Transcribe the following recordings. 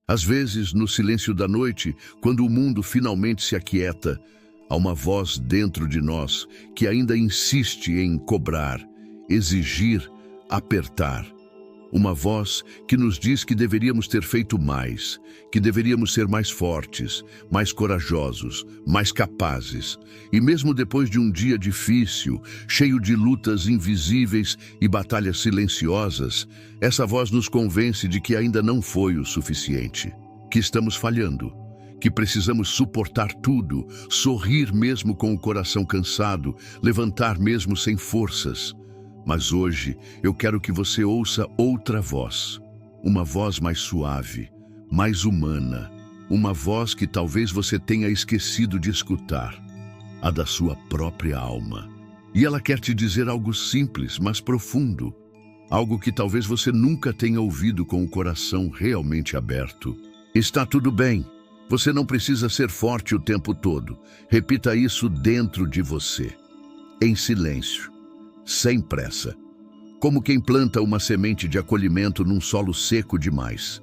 Às vezes, no silêncio da noite, quando o mundo finalmente se aquieta, há uma voz dentro de nós que ainda insiste em cobrar, exigir, apertar. Uma voz que nos diz que deveríamos ter feito mais, que deveríamos ser mais fortes, mais corajosos, mais capazes. E mesmo depois de um dia difícil, cheio de lutas invisíveis e batalhas silenciosas, essa voz nos convence de que ainda não foi o suficiente, que estamos falhando, que precisamos suportar tudo, sorrir mesmo com o coração cansado, levantar mesmo sem forças. Mas hoje eu quero que você ouça outra voz, uma voz mais suave, mais humana, uma voz que talvez você tenha esquecido de escutar, a da sua própria alma. E ela quer te dizer algo simples, mas profundo, algo que talvez você nunca tenha ouvido com o coração realmente aberto. Está tudo bem, você não precisa ser forte o tempo todo. Repita isso dentro de você, em silêncio, sem pressa, como quem planta uma semente de acolhimento num solo seco demais.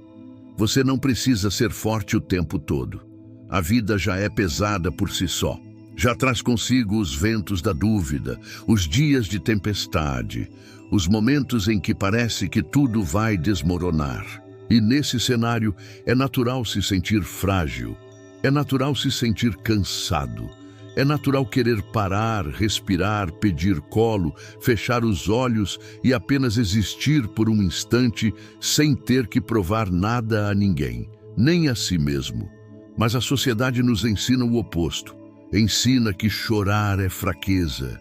Você não precisa ser forte o tempo todo. A vida já é pesada por si só. Já traz consigo os ventos da dúvida, os dias de tempestade, os momentos em que parece que tudo vai desmoronar. E nesse cenário é natural se sentir frágil, é natural se sentir cansado. É natural querer parar, respirar, pedir colo, fechar os olhos e apenas existir por um instante sem ter que provar nada a ninguém, nem a si mesmo. Mas a sociedade nos ensina o oposto. Ensina que chorar é fraqueza,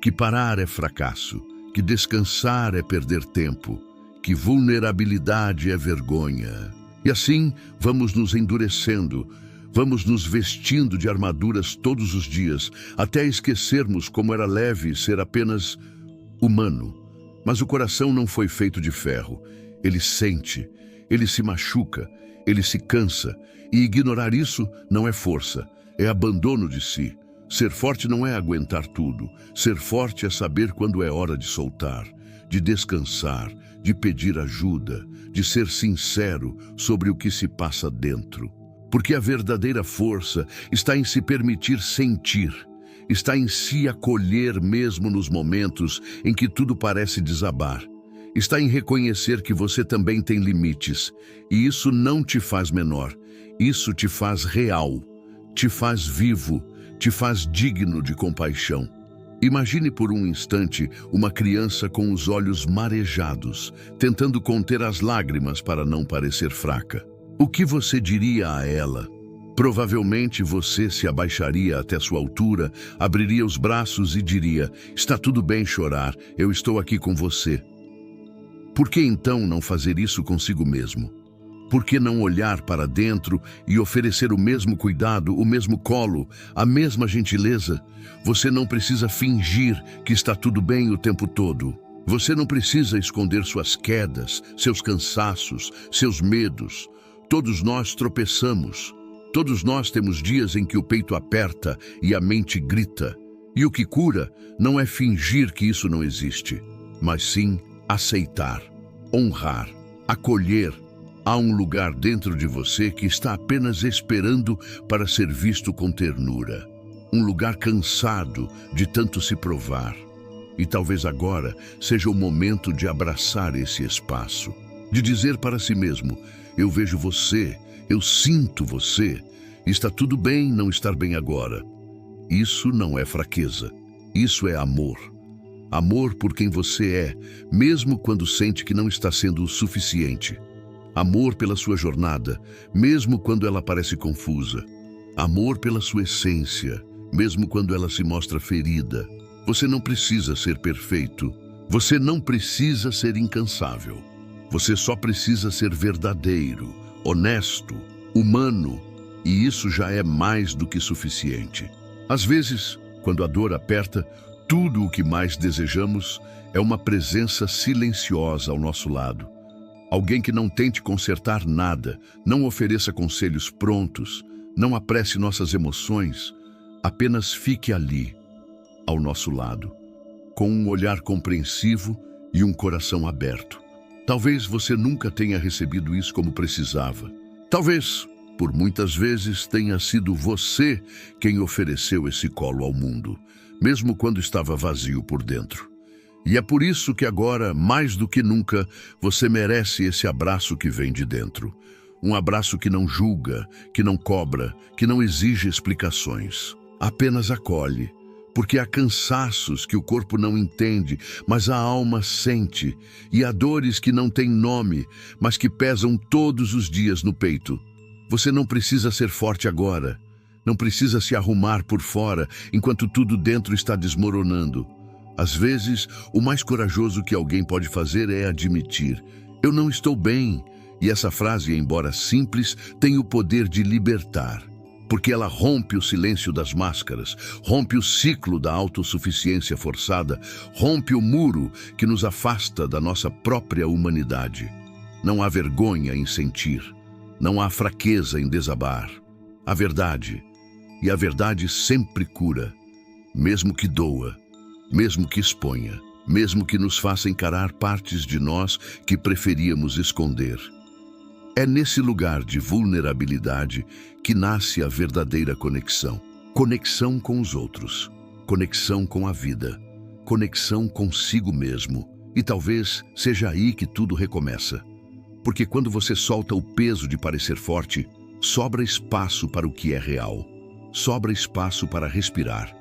que parar é fracasso, que descansar é perder tempo, que vulnerabilidade é vergonha. E assim vamos nos endurecendo, vamos nos vestindo de armaduras todos os dias, até esquecermos como era leve ser apenas humano. Mas o coração não foi feito de ferro. Ele sente, ele se machuca, ele se cansa. E ignorar isso não é força, é abandono de si. Ser forte não é aguentar tudo. Ser forte é saber quando é hora de soltar, de descansar, de pedir ajuda, de ser sincero sobre o que se passa dentro. Porque a verdadeira força está em se permitir sentir, está em se acolher mesmo nos momentos em que tudo parece desabar. Está em reconhecer que você também tem limites, e isso não te faz menor, isso te faz real, te faz vivo, te faz digno de compaixão. Imagine por um instante uma criança com os olhos marejados, tentando conter as lágrimas para não parecer fraca. O que você diria a ela? Provavelmente você se abaixaria até sua altura, abriria os braços e diria: "Está tudo bem chorar, eu estou aqui com você." Por que então não fazer isso consigo mesmo? Por que não olhar para dentro e oferecer o mesmo cuidado, o mesmo colo, a mesma gentileza? Você não precisa fingir que está tudo bem o tempo todo. Você não precisa esconder suas quedas, seus cansaços, seus medos. Todos nós tropeçamos. Todos nós temos dias em que o peito aperta e a mente grita. E o que cura não é fingir que isso não existe, mas sim aceitar, honrar, acolher. Há um lugar dentro de você que está apenas esperando para ser visto com ternura. Um lugar cansado de tanto se provar. E talvez agora seja o momento de abraçar esse espaço. De dizer para si mesmo: "Eu vejo você, eu sinto você. Está tudo bem não estar bem agora." Isso não é fraqueza. Isso é amor. Amor por quem você é, mesmo quando sente que não está sendo o suficiente. Amor pela sua jornada, mesmo quando ela parece confusa. Amor pela sua essência, mesmo quando ela se mostra ferida. Você não precisa ser perfeito. Você não precisa ser incansável. Você só precisa ser verdadeiro, honesto, humano, e isso já é mais do que suficiente. Às vezes, quando a dor aperta, tudo o que mais desejamos é uma presença silenciosa ao nosso lado. Alguém que não tente consertar nada, não ofereça conselhos prontos, não apresse nossas emoções, apenas fique ali, ao nosso lado, com um olhar compreensivo e um coração aberto. Talvez você nunca tenha recebido isso como precisava, Talvez, por muitas vezes, tenha sido você quem ofereceu esse colo ao mundo, mesmo quando estava vazio por dentro. E é por isso que agora, mais do que nunca, você merece esse abraço que vem de dentro. Um abraço que não julga, que não cobra, que não exige explicações. Apenas acolhe, porque há cansaços que o corpo não entende, mas a alma sente, e há dores que não têm nome, mas que pesam todos os dias no peito. Você não precisa ser forte agora, não precisa se arrumar por fora enquanto tudo dentro está desmoronando. Às vezes, o mais corajoso que alguém pode fazer é admitir: eu não estou bem. E essa frase, embora simples, tem o poder de libertar, porque ela rompe o silêncio das máscaras, rompe o ciclo da autossuficiência forçada, rompe o muro que nos afasta da nossa própria humanidade. Não há vergonha em sentir, não há fraqueza em desabar. A verdade, e a verdade sempre cura, mesmo que doa, mesmo que exponha, mesmo que nos faça encarar partes de nós que preferíamos esconder. É nesse lugar de vulnerabilidade que nasce a verdadeira conexão. Conexão com os outros, conexão com a vida, conexão consigo mesmo. E talvez seja aí que tudo recomeça. Porque quando você solta o peso de parecer forte, sobra espaço para o que é real. Sobra espaço para respirar,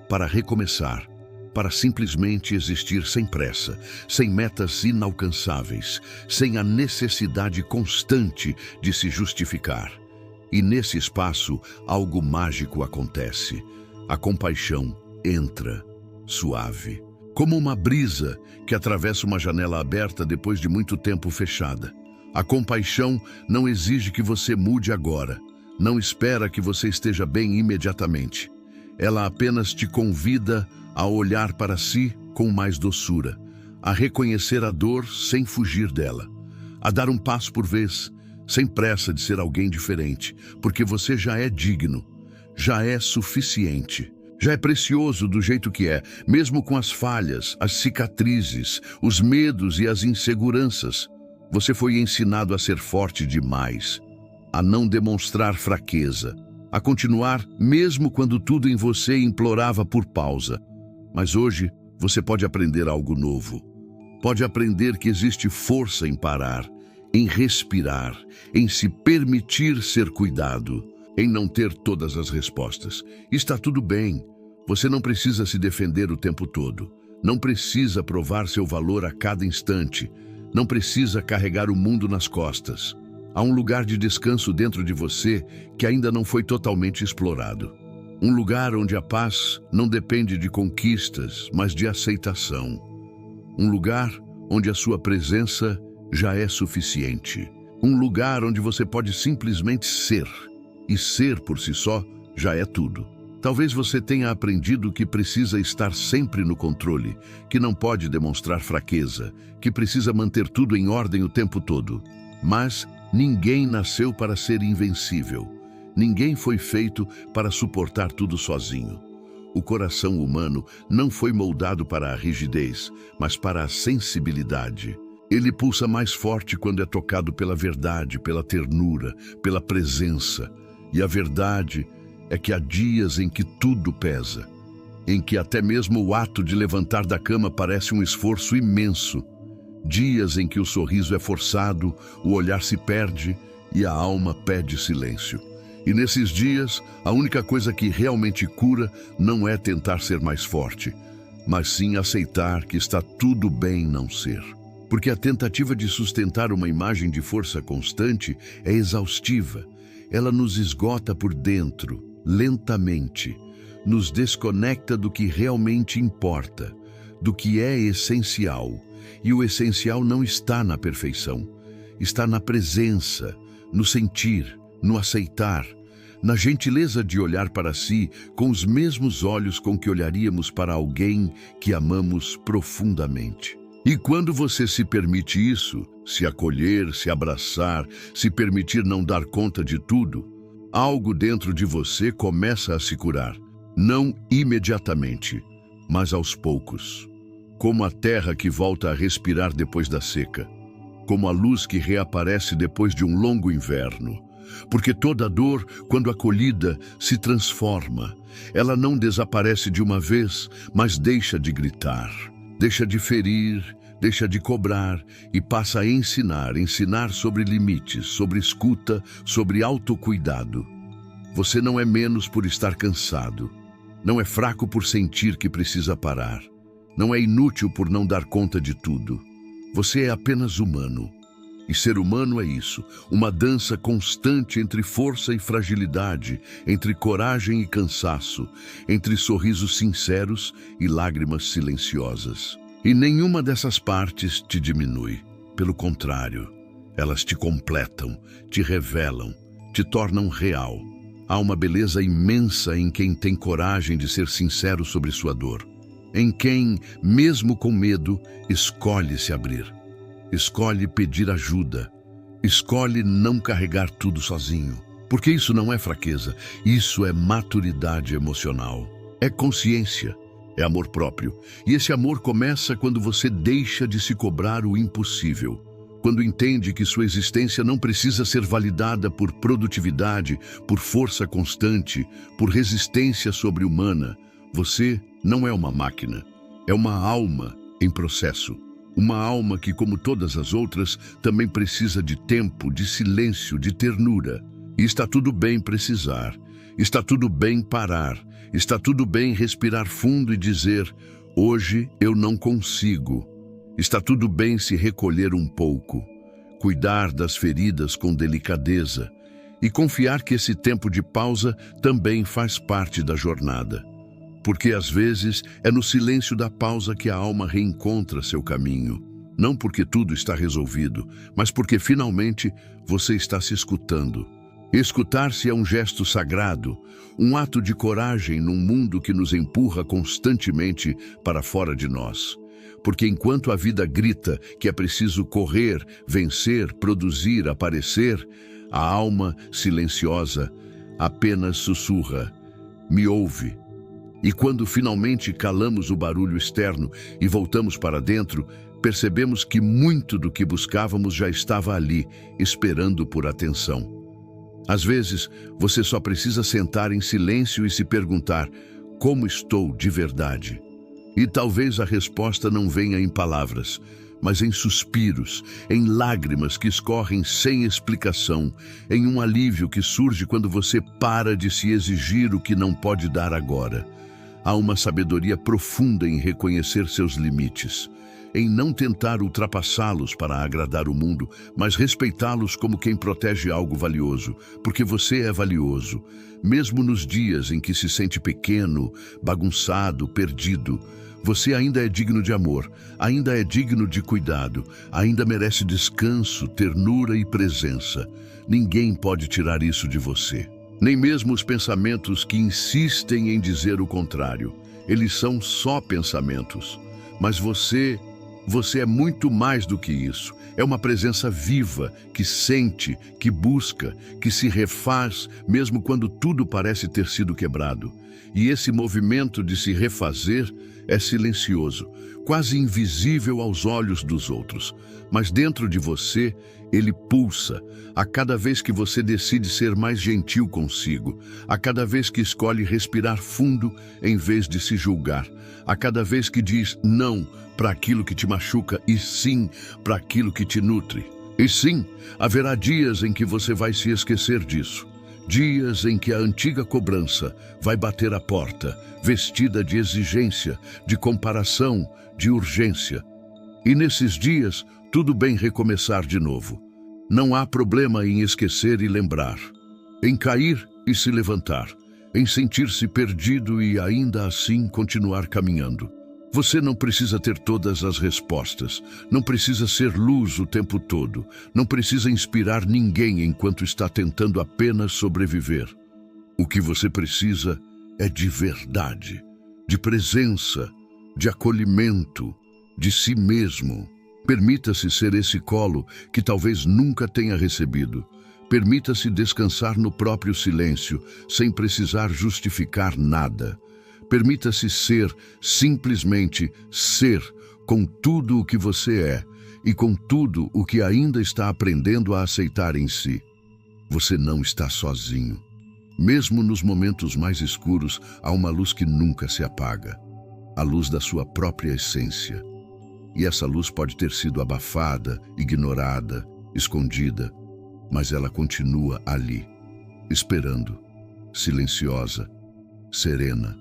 para recomeçar, para simplesmente existir sem pressa, sem metas inalcançáveis, sem a necessidade constante de se justificar. E nesse espaço, algo mágico acontece. A compaixão entra, suave, como uma brisa que atravessa uma janela aberta depois de muito tempo fechada. A compaixão não exige que você mude agora, não espera que você esteja bem imediatamente. Ela apenas te convida a olhar para si com mais doçura, a reconhecer a dor sem fugir dela, a dar um passo por vez, sem pressa de ser alguém diferente, porque você já é digno, já é suficiente, já é precioso do jeito que é, mesmo com as falhas, as cicatrizes, os medos e as inseguranças. Você foi ensinado a ser forte demais, a não demonstrar fraqueza, a continuar mesmo quando tudo em você implorava por pausa. Mas hoje você pode aprender algo novo. Pode aprender que existe força em parar, em respirar, em se permitir ser cuidado, em não ter todas as respostas. Está tudo bem. Você não precisa se defender o tempo todo. Não precisa provar seu valor a cada instante. Não precisa carregar o mundo nas costas. Há um lugar de descanso dentro de você que ainda não foi totalmente explorado. Um lugar onde a paz não depende de conquistas, mas de aceitação. Um lugar onde a sua presença já é suficiente. Um lugar onde você pode simplesmente ser. E ser por si só já é tudo. Talvez você tenha aprendido que precisa estar sempre no controle, que não pode demonstrar fraqueza, que precisa manter tudo em ordem o tempo todo. Mas ninguém nasceu para ser invencível. Ninguém foi feito para suportar tudo sozinho. O coração humano não foi moldado para a rigidez, mas para a sensibilidade. Ele pulsa mais forte quando é tocado pela verdade, pela ternura, pela presença. E a verdade é que há dias em que tudo pesa, em que até mesmo o ato de levantar da cama parece um esforço imenso. Dias em que o sorriso é forçado, o olhar se perde e a alma pede silêncio. E nesses dias, a única coisa que realmente cura não é tentar ser mais forte, mas sim aceitar que está tudo bem não ser. Porque a tentativa de sustentar uma imagem de força constante é exaustiva. Ela nos esgota por dentro, lentamente, nos desconecta do que realmente importa, do que é essencial. E o essencial não está na perfeição, está na presença, no sentir, no aceitar, na gentileza de olhar para si com os mesmos olhos com que olharíamos para alguém que amamos profundamente. E quando você se permite isso, se acolher, se abraçar, se permitir não dar conta de tudo, algo dentro de você começa a se curar. Não imediatamente, mas aos poucos. Como a terra que volta a respirar depois da seca. Como a luz que reaparece depois de um longo inverno. porque toda dor, quando acolhida, se transforma. Ela não desaparece de uma vez, mas deixa de gritar, deixa de ferir, deixa de cobrar e passa a ensinar sobre limites, sobre escuta, sobre autocuidado. Você não é menos por estar cansado, não é fraco por sentir que precisa parar, não é inútil por não dar conta de tudo. Você é apenas humano. E ser humano é isso, uma dança constante entre força e fragilidade, entre coragem e cansaço, entre sorrisos sinceros e lágrimas silenciosas. E nenhuma dessas partes te diminui. Pelo contrário, elas te completam, te revelam, te tornam real. Há uma beleza imensa em quem tem coragem de ser sincero sobre sua dor. Em quem, mesmo com medo, escolhe se abrir. Escolhe pedir ajuda. Escolhe não carregar tudo sozinho. Porque isso não é fraqueza, isso é maturidade emocional. É consciência, é amor próprio. E esse amor começa quando você deixa de se cobrar o impossível. Quando entende que sua existência não precisa ser validada por produtividade, por força constante, por resistência sobre-humana. Você não é uma máquina, é uma alma em processo. Uma alma que, como todas as outras, também precisa de tempo, de silêncio, de ternura. E está tudo bem precisar, está tudo bem parar, está tudo bem respirar fundo e dizer: hoje eu não consigo. Está tudo bem se recolher um pouco, cuidar das feridas com delicadeza e confiar que esse tempo de pausa também faz parte da jornada. Porque às vezes é no silêncio da pausa que a alma reencontra seu caminho. Não porque tudo está resolvido, mas porque finalmente você está se escutando. Escutar-se é um gesto sagrado, um ato de coragem num mundo que nos empurra constantemente para fora de nós. Porque enquanto a vida grita que é preciso correr, vencer, produzir, aparecer, a alma silenciosa apenas sussurra: me ouve. E quando finalmente calamos o barulho externo e voltamos para dentro, percebemos que muito do que buscávamos já estava ali, esperando por atenção. Às vezes, você só precisa sentar em silêncio e se perguntar: como estou de verdade? E talvez a resposta não venha em palavras, mas em suspiros, em lágrimas que escorrem sem explicação, em um alívio que surge quando você para de se exigir o que não pode dar agora. Há uma sabedoria profunda em reconhecer seus limites, em não tentar ultrapassá-los para agradar o mundo, mas respeitá-los como quem protege algo valioso, porque você é valioso, mesmo nos dias em que se sente pequeno, bagunçado, perdido. Você ainda é digno de amor, ainda é digno de cuidado, ainda merece descanso, ternura e presença. Ninguém pode tirar isso de você. Nem mesmo os pensamentos que insistem em dizer o contrário. Eles são só pensamentos. Mas você é muito mais do que isso. É uma presença viva, que sente, que busca, que se refaz, mesmo quando tudo parece ter sido quebrado. E esse movimento de se refazer é silencioso, quase invisível aos olhos dos outros. Mas dentro de você, ele pulsa, a cada vez que você decide ser mais gentil consigo, a cada vez que escolhe respirar fundo em vez de se julgar, a cada vez que diz não para aquilo que te machuca e sim para aquilo que te nutre. E sim, haverá dias em que você vai se esquecer disso. Dias em que a antiga cobrança vai bater a porta, vestida de exigência, de comparação, de urgência. E nesses dias, tudo bem recomeçar de novo. Não há problema em esquecer e lembrar, em cair e se levantar, em sentir-se perdido e ainda assim continuar caminhando. Você não precisa ter todas as respostas, não precisa ser luz o tempo todo, não precisa inspirar ninguém enquanto está tentando apenas sobreviver. O que você precisa é de verdade, de presença, de acolhimento, de si mesmo. Permita-se ser esse colo que talvez nunca tenha recebido. Permita-se descansar no próprio silêncio, sem precisar justificar nada. Permita-se ser, simplesmente ser, com tudo o que você é e com tudo o que ainda está aprendendo a aceitar em si. Você não está sozinho. Mesmo nos momentos mais escuros, há uma luz que nunca se apaga. A luz da sua própria essência. E essa luz pode ter sido abafada, ignorada, escondida, mas ela continua ali, esperando, silenciosa, serena,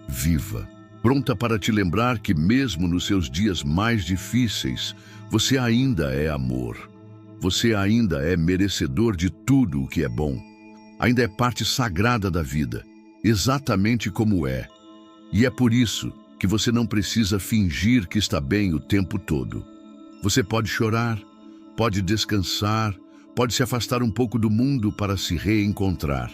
viva, pronta para te lembrar que mesmo nos seus dias mais difíceis, você ainda é amor. Você ainda é merecedor de tudo o que é bom. Ainda é parte sagrada da vida, exatamente como é. E é por isso que você não precisa fingir que está bem o tempo todo. Você pode chorar, pode descansar, pode se afastar um pouco do mundo para se reencontrar.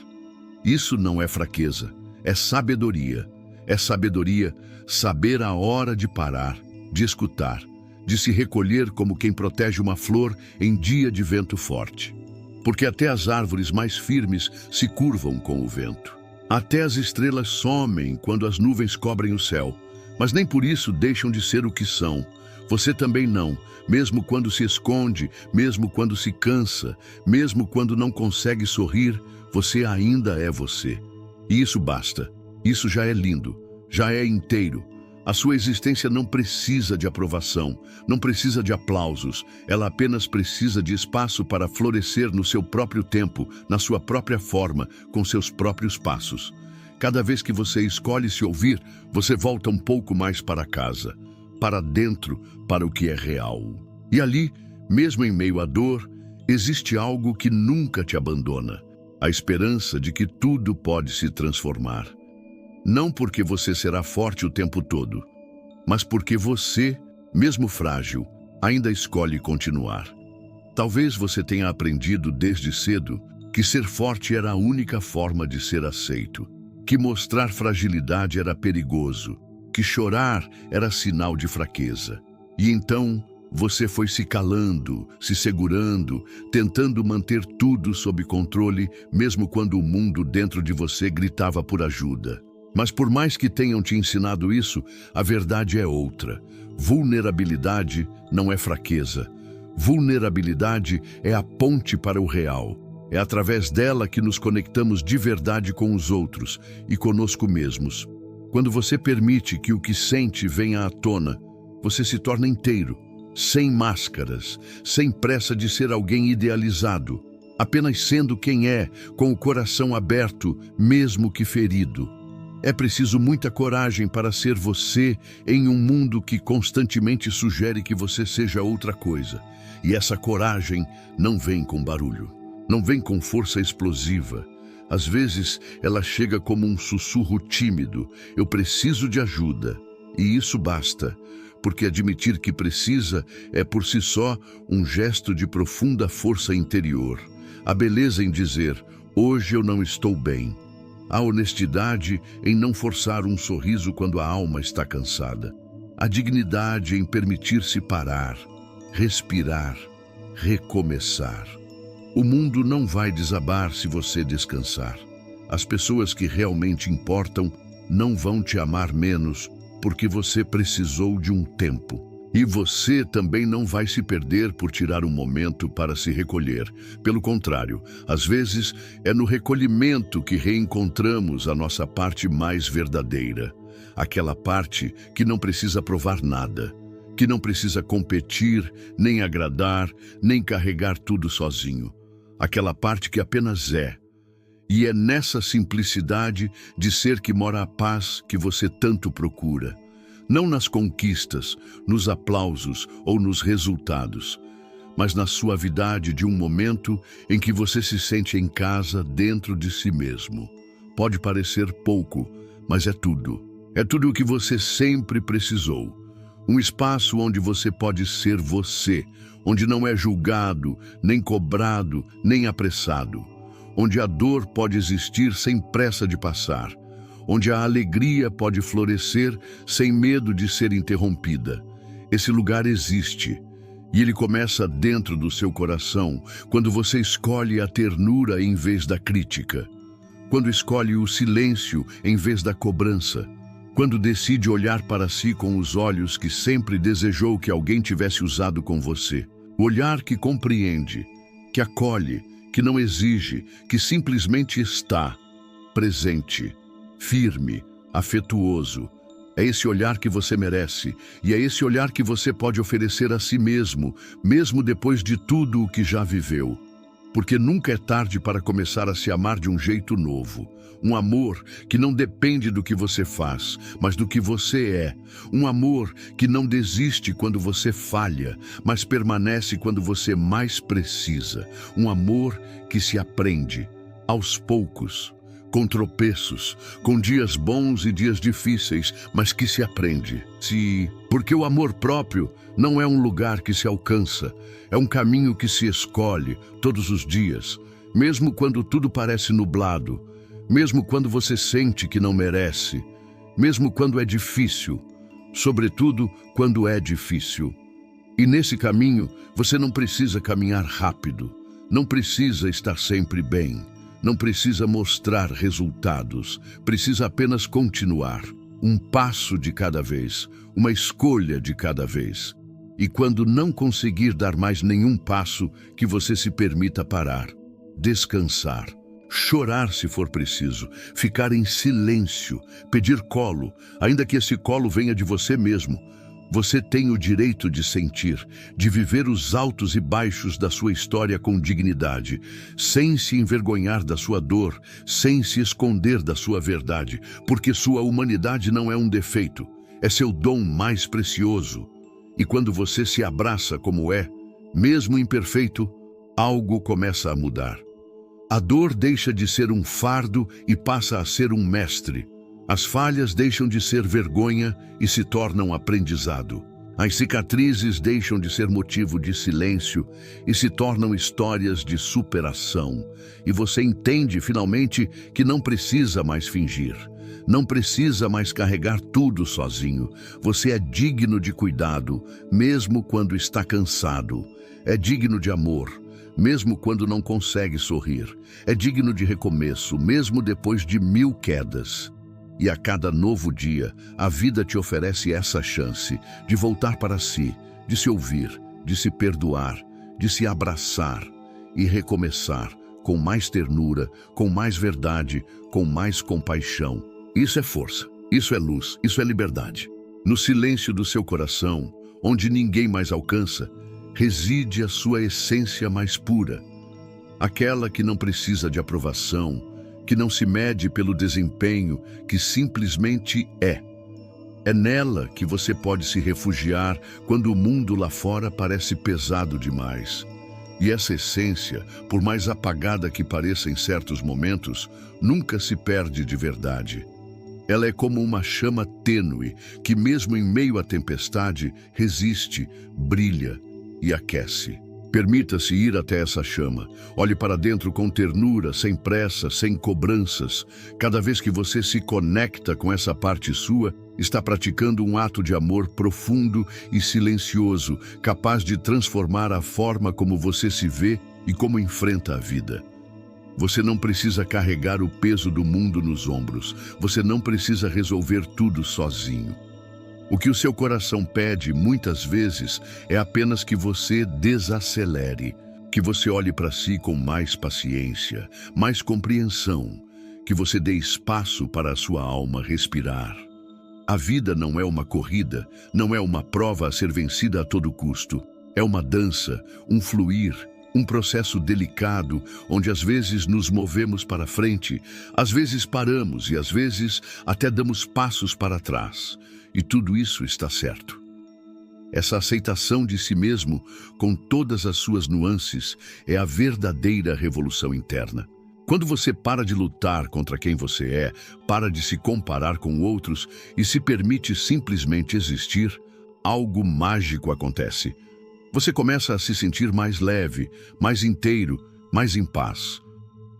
Isso não é fraqueza, é sabedoria. É sabedoria saber a hora de parar, de escutar, de se recolher como quem protege uma flor em dia de vento forte. Porque até as árvores mais firmes se curvam com o vento. Até as estrelas somem quando as nuvens cobrem o céu, mas nem por isso deixam de ser o que são. Você também não, mesmo quando se esconde, mesmo quando se cansa, mesmo quando não consegue sorrir, você ainda é você. E isso basta. Isso já é lindo, já é inteiro. A sua existência não precisa de aprovação, não precisa de aplausos. Ela apenas precisa de espaço para florescer no seu próprio tempo, na sua própria forma, com seus próprios passos. Cada vez que você escolhe se ouvir, você volta um pouco mais para casa, para dentro, para o que é real. E ali, mesmo em meio à dor, existe algo que nunca te abandona. A esperança de que tudo pode se transformar. Não porque você será forte o tempo todo, mas porque você, mesmo frágil, ainda escolhe continuar. Talvez você tenha aprendido desde cedo que ser forte era a única forma de ser aceito, que mostrar fragilidade era perigoso, que chorar era sinal de fraqueza. E então você foi se calando, se segurando, tentando manter tudo sob controle, mesmo quando o mundo dentro de você gritava por ajuda. Mas por mais que tenham te ensinado isso, a verdade é outra. Vulnerabilidade não é fraqueza. Vulnerabilidade é a ponte para o real. É através dela que nos conectamos de verdade com os outros e conosco mesmos. Quando você permite que o que sente venha à tona, você se torna inteiro, sem máscaras, sem pressa de ser alguém idealizado, apenas sendo quem é, com o coração aberto, mesmo que ferido. É preciso muita coragem para ser você em um mundo que constantemente sugere que você seja outra coisa. E essa coragem não vem com barulho, não vem com força explosiva. Às vezes, ela chega como um sussurro tímido. Eu preciso de ajuda. E isso basta, porque admitir que precisa é por si só um gesto de profunda força interior. A beleza em dizer, hoje eu não estou bem. A honestidade em não forçar um sorriso quando a alma está cansada. A dignidade em permitir-se parar, respirar, recomeçar. O mundo não vai desabar se você descansar. As pessoas que realmente importam não vão te amar menos porque você precisou de um tempo. E você também não vai se perder por tirar um momento para se recolher. Pelo contrário, às vezes é no recolhimento que reencontramos a nossa parte mais verdadeira. Aquela parte que não precisa provar nada, que não precisa competir, nem agradar, nem carregar tudo sozinho. Aquela parte que apenas é. E é nessa simplicidade de ser que mora a paz que você tanto procura. Não nas conquistas, nos aplausos ou nos resultados, mas na suavidade de um momento em que você se sente em casa dentro de si mesmo. Pode parecer pouco, mas é tudo. É tudo o que você sempre precisou. Um espaço onde você pode ser você, onde não é julgado, nem cobrado, nem apressado. Onde a dor pode existir sem pressa de passar. Onde a alegria pode florescer sem medo de ser interrompida. Esse lugar existe, e ele começa dentro do seu coração, quando você escolhe a ternura em vez da crítica, quando escolhe o silêncio em vez da cobrança, quando decide olhar para si com os olhos que sempre desejou que alguém tivesse usado com você. O olhar que compreende, que acolhe, que não exige, que simplesmente está presente, firme, afetuoso. É esse olhar que você merece, e é esse olhar que você pode oferecer a si mesmo, mesmo depois de tudo o que já viveu. Porque nunca é tarde para começar a se amar de um jeito novo. Um amor que não depende do que você faz, mas do que você é. Um amor que não desiste quando você falha, mas permanece quando você mais precisa. Um amor que se aprende, aos poucos, com tropeços, com dias bons e dias difíceis, mas que se aprende. Porque o amor próprio não é um lugar que se alcança, é um caminho que se escolhe todos os dias, mesmo quando tudo parece nublado, mesmo quando você sente que não merece, mesmo quando é difícil, sobretudo quando é difícil. E nesse caminho, você não precisa caminhar rápido, não precisa estar sempre bem, não precisa mostrar resultados, precisa apenas continuar, um passo de cada vez, uma escolha de cada vez. E quando não conseguir dar mais nenhum passo, que você se permita parar, descansar, chorar se for preciso, ficar em silêncio, pedir colo, ainda que esse colo venha de você mesmo. Você tem o direito de sentir, de viver os altos e baixos da sua história com dignidade, sem se envergonhar da sua dor, sem se esconder da sua verdade, porque sua humanidade não é um defeito, é seu dom mais precioso. E quando você se abraça como é, mesmo imperfeito, algo começa a mudar. A dor deixa de ser um fardo e passa a ser um mestre. As falhas deixam de ser vergonha e se tornam aprendizado. As cicatrizes deixam de ser motivo de silêncio e se tornam histórias de superação. E você entende finalmente que não precisa mais fingir. Não precisa mais carregar tudo sozinho. Você é digno de cuidado, mesmo quando está cansado. É digno de amor, mesmo quando não consegue sorrir. É digno de recomeço, mesmo depois de 1000 quedas. E a cada novo dia, a vida te oferece essa chance de voltar para si, de se ouvir, de se perdoar, de se abraçar e recomeçar com mais ternura, com mais verdade, com mais compaixão. Isso é força, isso é luz, isso é liberdade. No silêncio do seu coração, onde ninguém mais alcança, reside a sua essência mais pura. Aquela que não precisa de aprovação, que não se mede pelo desempenho, que simplesmente é. É nela que você pode se refugiar quando o mundo lá fora parece pesado demais. E essa essência, por mais apagada que pareça em certos momentos, nunca se perde de verdade. Ela é como uma chama tênue que, mesmo em meio à tempestade, resiste, brilha e aquece. Permita-se ir até essa chama. Olhe para dentro com ternura, sem pressa, sem cobranças. Cada vez que você se conecta com essa parte sua, está praticando um ato de amor profundo e silencioso, capaz de transformar a forma como você se vê e como enfrenta a vida. Você não precisa carregar o peso do mundo nos ombros. Você não precisa resolver tudo sozinho. O que o seu coração pede, muitas vezes, é apenas que você desacelere, que você olhe para si com mais paciência, mais compreensão, que você dê espaço para a sua alma respirar. A vida não é uma corrida, não é uma prova a ser vencida a todo custo. É uma dança, um fluir, um processo delicado, onde às vezes nos movemos para frente, às vezes paramos e às vezes até damos passos para trás. E tudo isso está certo. Essa aceitação de si mesmo, com todas as suas nuances, é a verdadeira revolução interna. Quando você para de lutar contra quem você é, para de se comparar com outros e se permite simplesmente existir, algo mágico acontece. Você começa a se sentir mais leve, mais inteiro, mais em paz.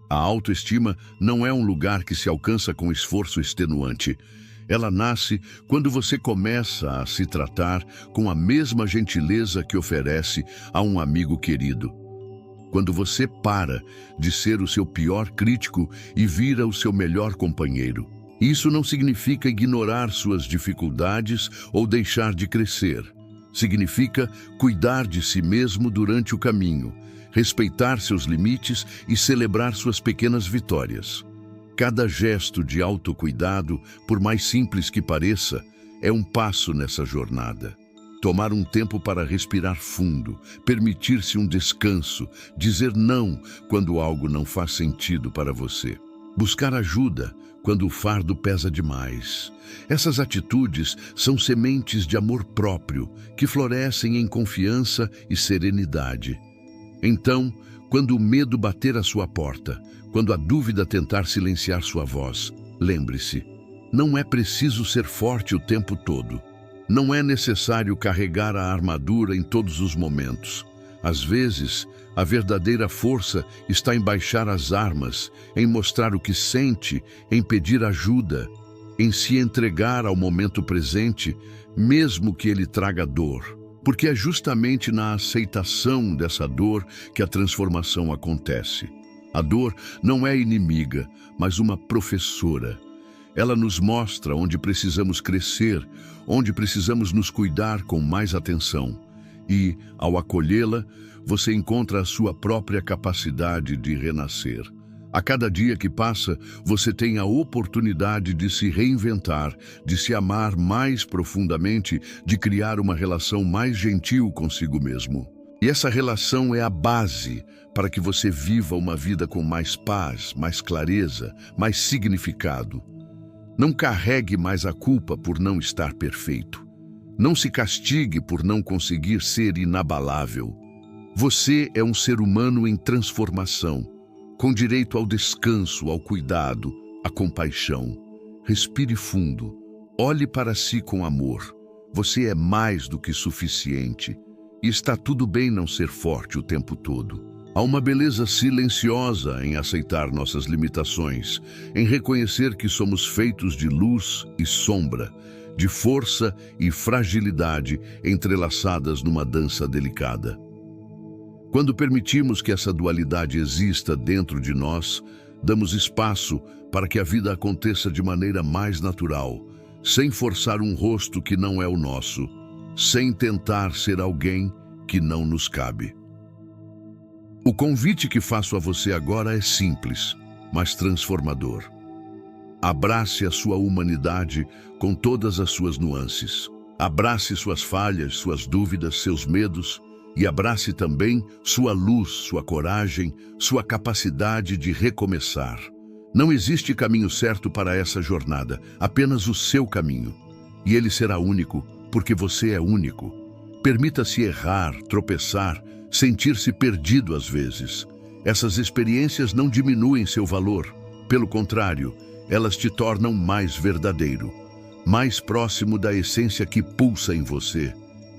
A autoestima não é um lugar que se alcança com esforço extenuante. Ela nasce quando você começa a se tratar com a mesma gentileza que oferece a um amigo querido. Quando você para de ser o seu pior crítico e vira o seu melhor companheiro. Isso não significa ignorar suas dificuldades ou deixar de crescer. Significa cuidar de si mesmo durante o caminho, respeitar seus limites e celebrar suas pequenas vitórias. Cada gesto de autocuidado, por mais simples que pareça, é um passo nessa jornada. Tomar um tempo para respirar fundo, permitir-se um descanso, dizer não quando algo não faz sentido para você. Buscar ajuda quando o fardo pesa demais. Essas atitudes são sementes de amor próprio que florescem em confiança e serenidade. Então, quando o medo bater à sua porta, quando a dúvida tentar silenciar sua voz, lembre-se, não é preciso ser forte o tempo todo. Não é necessário carregar a armadura em todos os momentos. Às vezes, a verdadeira força está em baixar as armas, em mostrar o que sente, em pedir ajuda, em se entregar ao momento presente, mesmo que ele traga dor. Porque é justamente na aceitação dessa dor que a transformação acontece. A dor não é inimiga, mas uma professora. Ela nos mostra onde precisamos crescer, onde precisamos nos cuidar com mais atenção. E, ao acolhê-la, você encontra a sua própria capacidade de renascer. A cada dia que passa, você tem a oportunidade de se reinventar, de se amar mais profundamente, de criar uma relação mais gentil consigo mesmo. E essa relação é a base para que você viva uma vida com mais paz, mais clareza, mais significado. Não carregue mais a culpa por não estar perfeito. Não se castigue por não conseguir ser inabalável. Você é um ser humano em transformação, com direito ao descanso, ao cuidado, à compaixão. Respire fundo, olhe para si com amor. Você é mais do que suficiente e está tudo bem não ser forte o tempo todo. Há uma beleza silenciosa em aceitar nossas limitações, em reconhecer que somos feitos de luz e sombra, de força e fragilidade entrelaçadas numa dança delicada. Quando permitimos que essa dualidade exista dentro de nós, damos espaço para que a vida aconteça de maneira mais natural, sem forçar um rosto que não é o nosso, sem tentar ser alguém que não nos cabe. O convite que faço a você agora é simples, mas transformador. Abrace a sua humanidade com todas as suas nuances. Abrace suas falhas, suas dúvidas, seus medos, e abrace também sua luz, sua coragem, sua capacidade de recomeçar. Não existe caminho certo para essa jornada, apenas o seu caminho. E ele será único, porque você é único. Permita-se errar, tropeçar, sentir-se perdido às vezes. Essas experiências não diminuem seu valor. Pelo contrário, elas te tornam mais verdadeiro, mais próximo da essência que pulsa em você.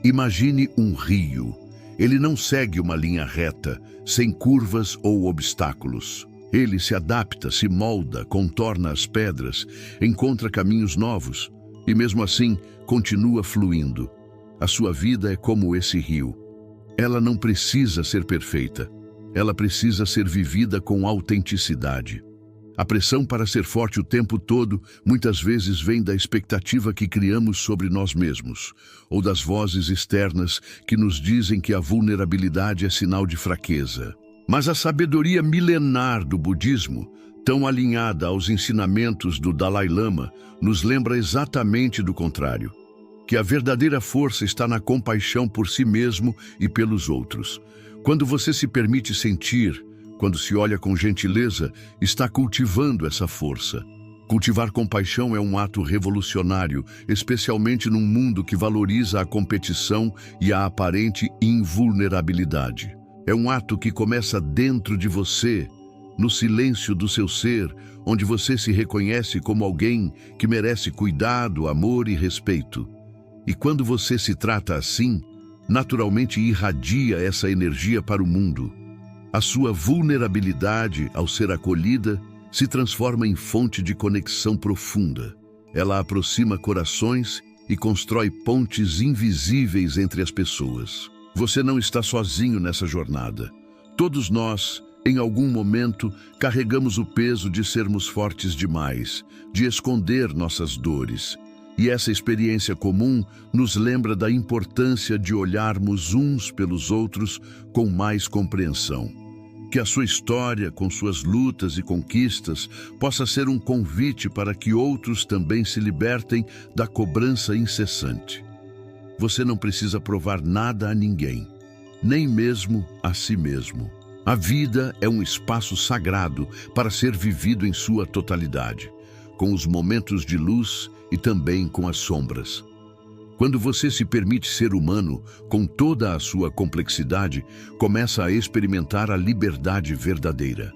Imagine um rio. Ele não segue uma linha reta, sem curvas ou obstáculos. Ele se adapta, se molda, contorna as pedras, encontra caminhos novos e, mesmo assim, continua fluindo. A sua vida é como esse rio. Ela não precisa ser perfeita. Ela precisa ser vivida com autenticidade. A pressão para ser forte o tempo todo muitas vezes vem da expectativa que criamos sobre nós mesmos, ou das vozes externas que nos dizem que a vulnerabilidade é sinal de fraqueza. Mas a sabedoria milenar do budismo, tão alinhada aos ensinamentos do Dalai Lama, nos lembra exatamente do contrário, que a verdadeira força está na compaixão por si mesmo e pelos outros. Quando você se permite sentir, quando se olha com gentileza, está cultivando essa força. Cultivar compaixão é um ato revolucionário, especialmente num mundo que valoriza a competição e a aparente invulnerabilidade. É um ato que começa dentro de você, no silêncio do seu ser, onde você se reconhece como alguém que merece cuidado, amor e respeito. E quando você se trata assim, naturalmente irradia essa energia para o mundo. A sua vulnerabilidade, ao ser acolhida, se transforma em fonte de conexão profunda. Ela aproxima corações e constrói pontes invisíveis entre as pessoas. Você não está sozinho nessa jornada. Todos nós, em algum momento, carregamos o peso de sermos fortes demais, de esconder nossas dores, E essa experiência comum nos lembra da importância de olharmos uns pelos outros com mais compreensão. Que a sua história, com suas lutas e conquistas, possa ser um convite para que outros também se libertem da cobrança incessante. Você não precisa provar nada a ninguém, nem mesmo a si mesmo. A vida é um espaço sagrado para ser vivido em sua totalidade, com os momentos de luz e também com as sombras. Quando você se permite ser humano, com toda a sua complexidade, começa a experimentar a liberdade verdadeira.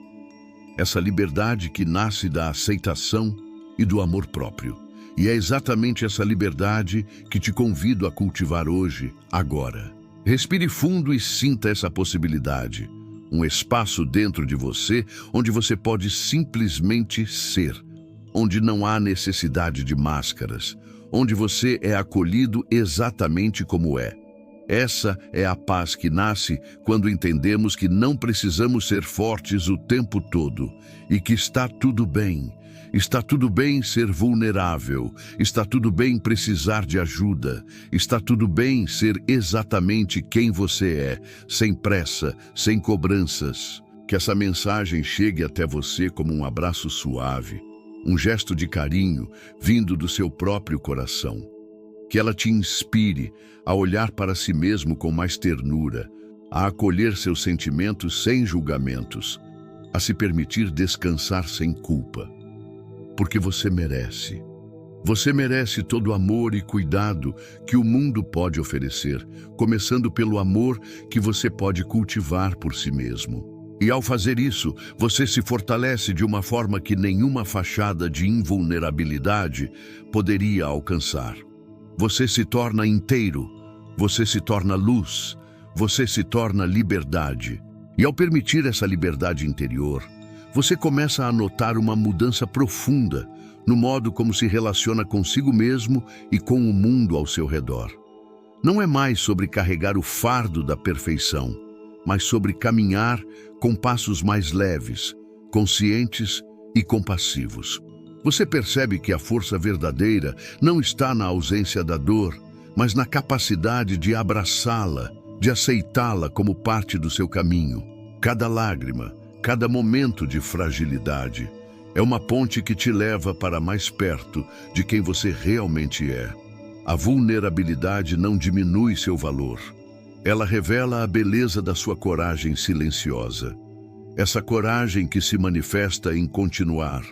Essa liberdade que nasce da aceitação e do amor próprio. E é exatamente essa liberdade que te convido a cultivar hoje, agora. Respire fundo e sinta essa possibilidade. Um espaço dentro de você onde você pode simplesmente ser. Onde não há necessidade de máscaras, onde você é acolhido exatamente como é. Essa é a paz que nasce quando entendemos que não precisamos ser fortes o tempo todo e que está tudo bem. Está tudo bem ser vulnerável, está tudo bem precisar de ajuda, está tudo bem ser exatamente quem você é, sem pressa, sem cobranças. Que essa mensagem chegue até você como um abraço suave, um gesto de carinho vindo do seu próprio coração. Que ela te inspire a olhar para si mesmo com mais ternura, a acolher seus sentimentos sem julgamentos, a se permitir descansar sem culpa. Porque você merece. Você merece todo o amor e cuidado que o mundo pode oferecer, começando pelo amor que você pode cultivar por si mesmo. E ao fazer isso, você se fortalece de uma forma que nenhuma fachada de invulnerabilidade poderia alcançar. Você se torna inteiro, você se torna luz, você se torna liberdade. E ao permitir essa liberdade interior, você começa a notar uma mudança profunda no modo como se relaciona consigo mesmo e com o mundo ao seu redor. Não é mais sobre carregar o fardo da perfeição, mas sobre caminhar com passos mais leves, conscientes e compassivos. Você percebe que a força verdadeira não está na ausência da dor, mas na capacidade de abraçá-la, de aceitá-la como parte do seu caminho. Cada lágrima, cada momento de fragilidade é uma ponte que te leva para mais perto de quem você realmente é. A vulnerabilidade não diminui seu valor. Ela revela a beleza da sua coragem silenciosa. Essa coragem que se manifesta em continuar,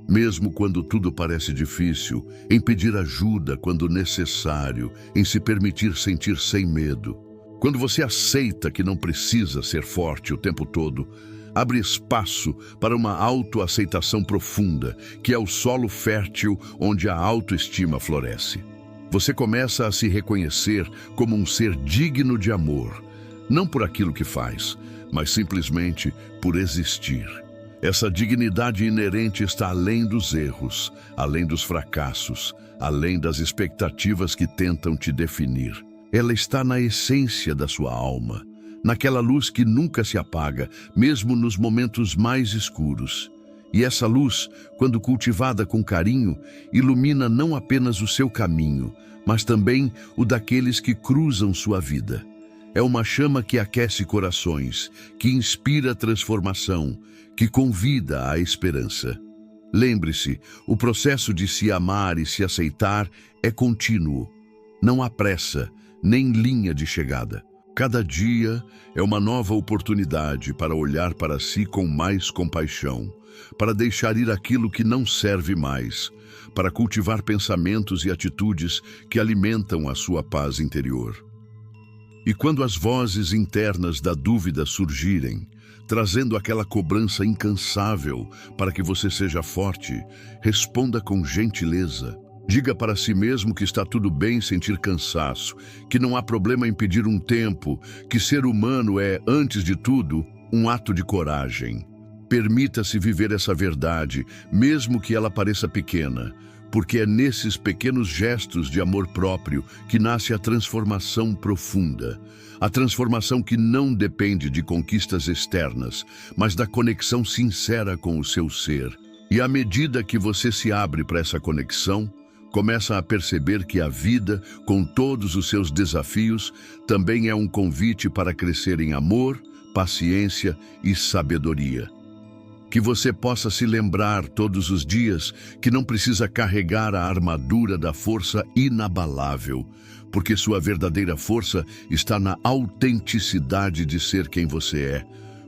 mesmo quando tudo parece difícil, em pedir ajuda quando necessário, em se permitir sentir sem medo. Quando você aceita que não precisa ser forte o tempo todo, abre espaço para uma autoaceitação profunda, que é o solo fértil onde a autoestima floresce. Você começa a se reconhecer como um ser digno de amor, não por aquilo que faz, mas simplesmente por existir. Essa dignidade inerente está além dos erros, além dos fracassos, além das expectativas que tentam te definir. Ela está na essência da sua alma, naquela luz que nunca se apaga, mesmo nos momentos mais escuros. E essa luz, quando cultivada com carinho, ilumina não apenas o seu caminho, mas também o daqueles que cruzam sua vida. É uma chama que aquece corações, que inspira transformação, que convida à esperança. Lembre-se, o processo de se amar e se aceitar é contínuo. Não há pressa, nem linha de chegada. Cada dia é uma nova oportunidade para olhar para si com mais compaixão, para deixar ir aquilo que não serve mais, para cultivar pensamentos e atitudes que alimentam a sua paz interior. E quando as vozes internas da dúvida surgirem, trazendo aquela cobrança incansável para que você seja forte, responda com gentileza. Diga para si mesmo que está tudo bem sentir cansaço, que não há problema em pedir um tempo, que ser humano é, antes de tudo, um ato de coragem. Permita-se viver essa verdade, mesmo que ela pareça pequena, porque é nesses pequenos gestos de amor próprio que nasce a transformação profunda. A transformação que não depende de conquistas externas, mas da conexão sincera com o seu ser. E à medida que você se abre para essa conexão, começa a perceber que a vida, com todos os seus desafios, também é um convite para crescer em amor, paciência e sabedoria. Que você possa se lembrar todos os dias que não precisa carregar a armadura da força inabalável, porque sua verdadeira força está na autenticidade de ser quem você é,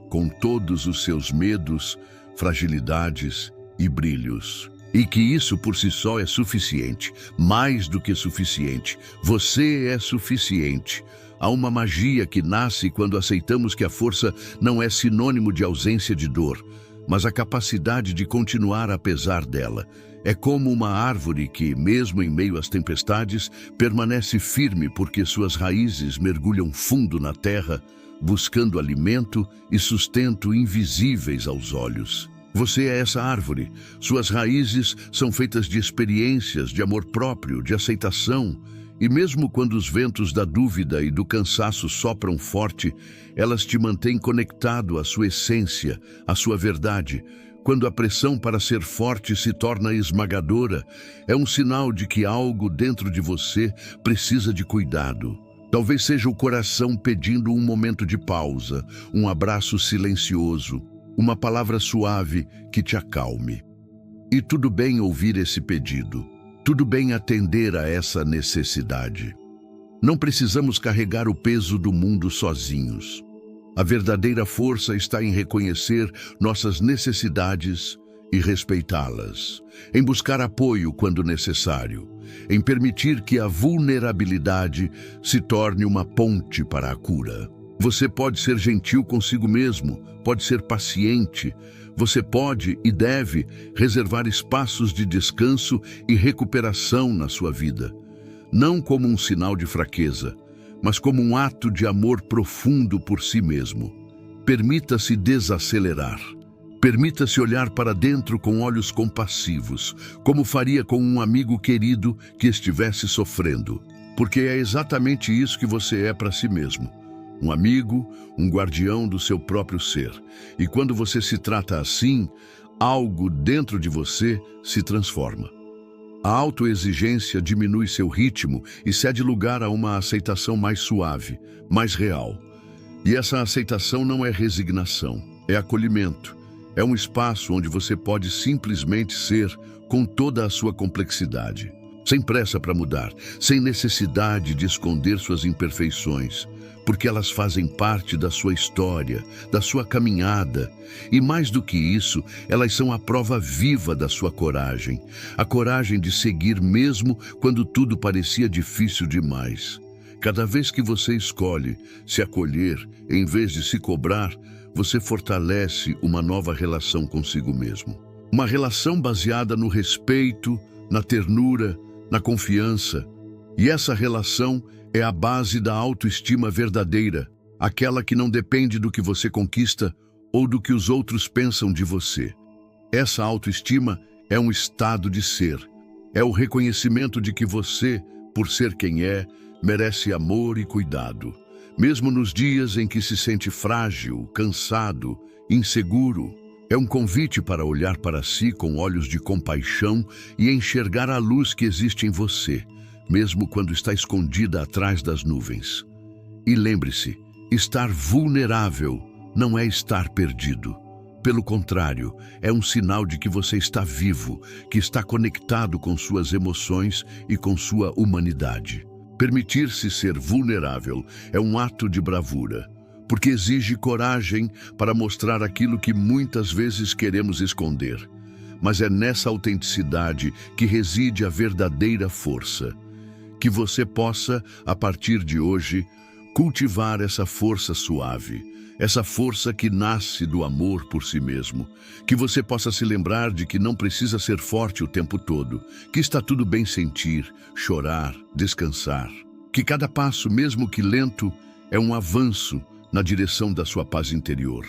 com todos os seus medos, fragilidades e brilhos. E que isso por si só é suficiente, mais do que suficiente. Você é suficiente. Há uma magia que nasce quando aceitamos que a força não é sinônimo de ausência de dor, mas a capacidade de continuar apesar dela. É como uma árvore que, mesmo em meio às tempestades, permanece firme porque suas raízes mergulham fundo na terra, buscando alimento e sustento invisíveis aos olhos. Você é essa árvore. Suas raízes são feitas de experiências, de amor próprio, de aceitação. E mesmo quando os ventos da dúvida e do cansaço sopram forte, elas te mantêm conectado à sua essência, à sua verdade. Quando a pressão para ser forte se torna esmagadora, é um sinal de que algo dentro de você precisa de cuidado. Talvez seja o coração pedindo um momento de pausa, um abraço silencioso, uma palavra suave que te acalme. E tudo bem ouvir esse pedido. Tudo bem atender a essa necessidade. Não precisamos carregar o peso do mundo sozinhos. A verdadeira força está em reconhecer nossas necessidades e respeitá-las, em buscar apoio quando necessário, em permitir que a vulnerabilidade se torne uma ponte para a cura. Você pode ser gentil consigo mesmo, pode ser paciente. Você pode e deve reservar espaços de descanso e recuperação na sua vida, não como um sinal de fraqueza, mas como um ato de amor profundo por si mesmo. Permita-se desacelerar. Permita-se olhar para dentro com olhos compassivos, como faria com um amigo querido que estivesse sofrendo, porque é exatamente isso que você é para si mesmo. Um amigo, um guardião do seu próprio ser. E quando você se trata assim, algo dentro de você se transforma. A autoexigência diminui seu ritmo e cede lugar a uma aceitação mais suave, mais real. E essa aceitação não é resignação, é acolhimento. É um espaço onde você pode simplesmente ser com toda a sua complexidade, sem pressa para mudar, sem necessidade de esconder suas imperfeições, porque elas fazem parte da sua história, da sua caminhada. E mais do que isso, elas são a prova viva da sua coragem. A coragem de seguir mesmo quando tudo parecia difícil demais. Cada vez que você escolhe se acolher, em vez de se cobrar, você fortalece uma nova relação consigo mesmo. Uma relação baseada no respeito, na ternura, na confiança. E essa relação é a base da autoestima verdadeira, aquela que não depende do que você conquista ou do que os outros pensam de você. Essa autoestima é um estado de ser. É o reconhecimento de que você, por ser quem é, merece amor e cuidado. Mesmo nos dias em que se sente frágil, cansado, inseguro, é um convite para olhar para si com olhos de compaixão e enxergar a luz que existe em você, mesmo quando está escondida atrás das nuvens. E lembre-se, estar vulnerável não é estar perdido. Pelo contrário, é um sinal de que você está vivo, que está conectado com suas emoções e com sua humanidade. Permitir-se ser vulnerável é um ato de bravura, porque exige coragem para mostrar aquilo que muitas vezes queremos esconder. Mas é nessa autenticidade que reside a verdadeira força. Que você possa, a partir de hoje, cultivar essa força suave, essa força que nasce do amor por si mesmo. Que você possa se lembrar de que não precisa ser forte o tempo todo, que está tudo bem sentir, chorar, descansar. Que cada passo, mesmo que lento, é um avanço na direção da sua paz interior.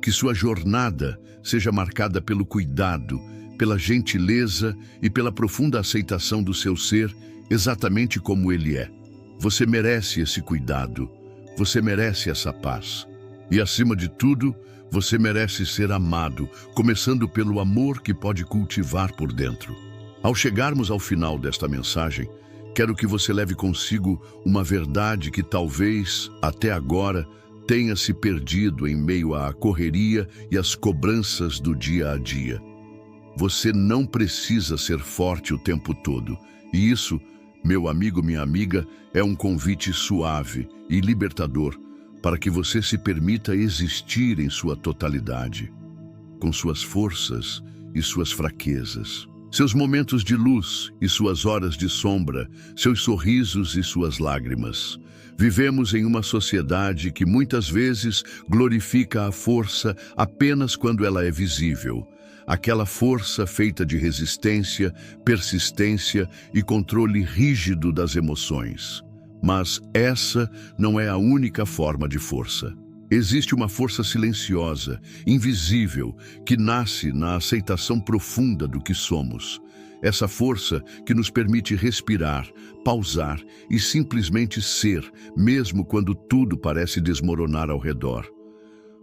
Que sua jornada seja marcada pelo cuidado, pela gentileza e pela profunda aceitação do seu ser, exatamente como ele é. Você merece esse cuidado, você merece essa paz. E, acima de tudo, você merece ser amado, começando pelo amor que pode cultivar por dentro. Ao chegarmos ao final desta mensagem, quero que você leve consigo uma verdade que talvez, até agora, tenha se perdido em meio à correria e às cobranças do dia a dia. Você não precisa ser forte o tempo todo. E isso, meu amigo, minha amiga, é um convite suave e libertador para que você se permita existir em sua totalidade, com suas forças e suas fraquezas, seus momentos de luz e suas horas de sombra, seus sorrisos e suas lágrimas. Vivemos em uma sociedade que muitas vezes glorifica a força apenas quando ela é visível. Aquela força feita de resistência, persistência e controle rígido das emoções. Mas essa não é a única forma de força. Existe uma força silenciosa, invisível, que nasce na aceitação profunda do que somos. Essa força que nos permite respirar, pausar e simplesmente ser, mesmo quando tudo parece desmoronar ao redor.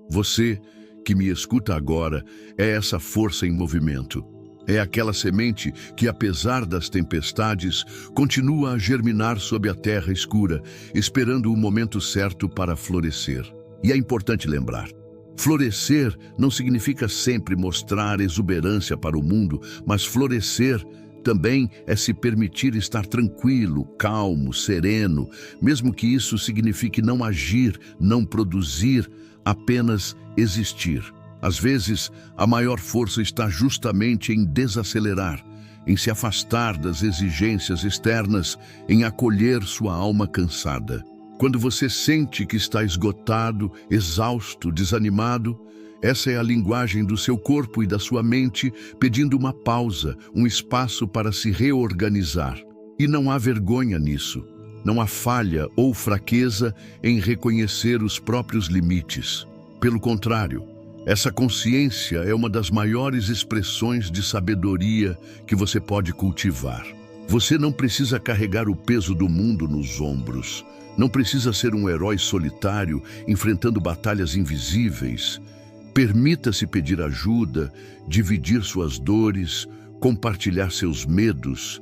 Você, que me escuta agora, é essa força em movimento. É aquela semente que, apesar das tempestades, continua a germinar sob a terra escura, esperando o momento certo para florescer. E é importante lembrar, florescer não significa sempre mostrar exuberância para o mundo, mas florescer também é se permitir estar tranquilo, calmo, sereno, mesmo que isso signifique não agir, não produzir, apenas existir. Às vezes, a maior força está justamente em desacelerar, em se afastar das exigências externas, em acolher sua alma cansada. Quando você sente que está esgotado, exausto, desanimado, essa é a linguagem do seu corpo e da sua mente pedindo uma pausa, um espaço para se reorganizar. E não há vergonha nisso. Não há falha ou fraqueza em reconhecer os próprios limites. Pelo contrário, essa consciência é uma das maiores expressões de sabedoria que você pode cultivar. Você não precisa carregar o peso do mundo nos ombros. Não precisa ser um herói solitário enfrentando batalhas invisíveis. Permita-se pedir ajuda, dividir suas dores, compartilhar seus medos.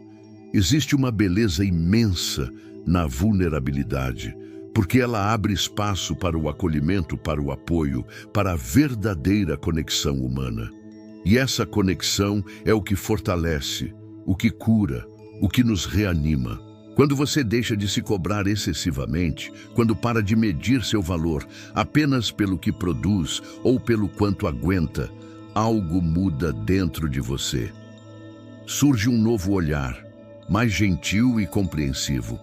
Existe uma beleza imensa na vulnerabilidade, porque ela abre espaço para o acolhimento, para o apoio, para a verdadeira conexão humana. E essa conexão é o que fortalece, o que cura, o que nos reanima. Quando você deixa de se cobrar excessivamente, quando para de medir seu valor apenas pelo que produz ou pelo quanto aguenta, algo muda dentro de você. Surge um novo olhar, mais gentil e compreensivo.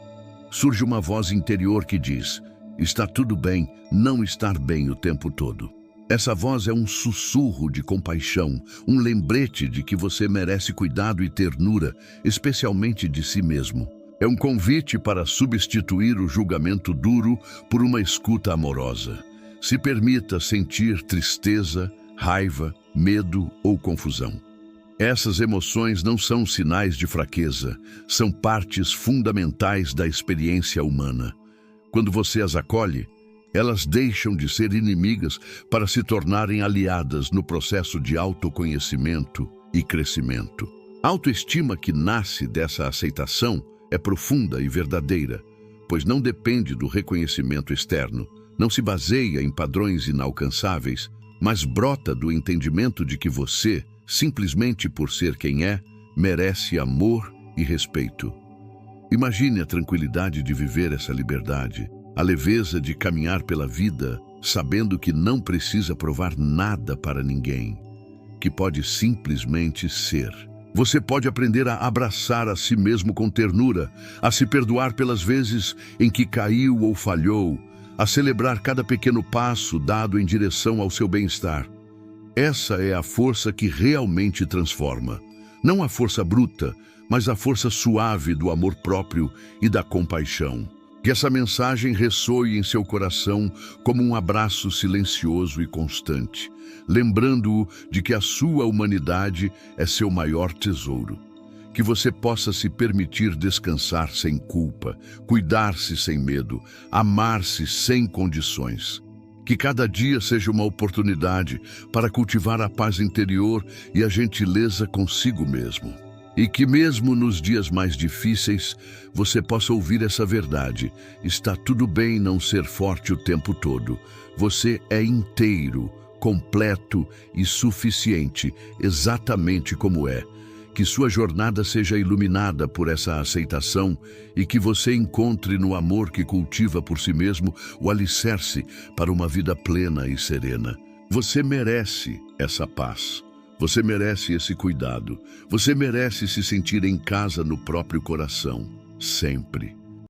Surge uma voz interior que diz: está tudo bem não estar bem o tempo todo. Essa voz é um sussurro de compaixão, um lembrete de que você merece cuidado e ternura, especialmente de si mesmo. É um convite para substituir o julgamento duro por uma escuta amorosa. Se permita sentir tristeza, raiva, medo ou confusão. Essas emoções não são sinais de fraqueza, são partes fundamentais da experiência humana. Quando você as acolhe, elas deixam de ser inimigas para se tornarem aliadas no processo de autoconhecimento e crescimento. A autoestima que nasce dessa aceitação é profunda e verdadeira, pois não depende do reconhecimento externo, não se baseia em padrões inalcançáveis, mas brota do entendimento de que você, simplesmente por ser quem é, merece amor e respeito. Imagine a tranquilidade de viver essa liberdade, a leveza de caminhar pela vida, sabendo que não precisa provar nada para ninguém, que pode simplesmente ser. Você pode aprender a abraçar a si mesmo com ternura, a se perdoar pelas vezes em que caiu ou falhou, a celebrar cada pequeno passo dado em direção ao seu bem-estar. Essa é a força que realmente transforma. Não a força bruta, mas a força suave do amor próprio e da compaixão. Que essa mensagem ressoe em seu coração como um abraço silencioso e constante, lembrando-o de que a sua humanidade é seu maior tesouro. Que você possa se permitir descansar sem culpa, cuidar-se sem medo, amar-se sem condições. Que cada dia seja uma oportunidade para cultivar a paz interior e a gentileza consigo mesmo. E que mesmo nos dias mais difíceis, você possa ouvir essa verdade. Está tudo bem não ser forte o tempo todo. Você é inteiro, completo e suficiente, exatamente como é. Que sua jornada seja iluminada por essa aceitação e que você encontre no amor que cultiva por si mesmo o alicerce para uma vida plena e serena. Você merece essa paz. Você merece esse cuidado. Você merece se sentir em casa no próprio coração, sempre.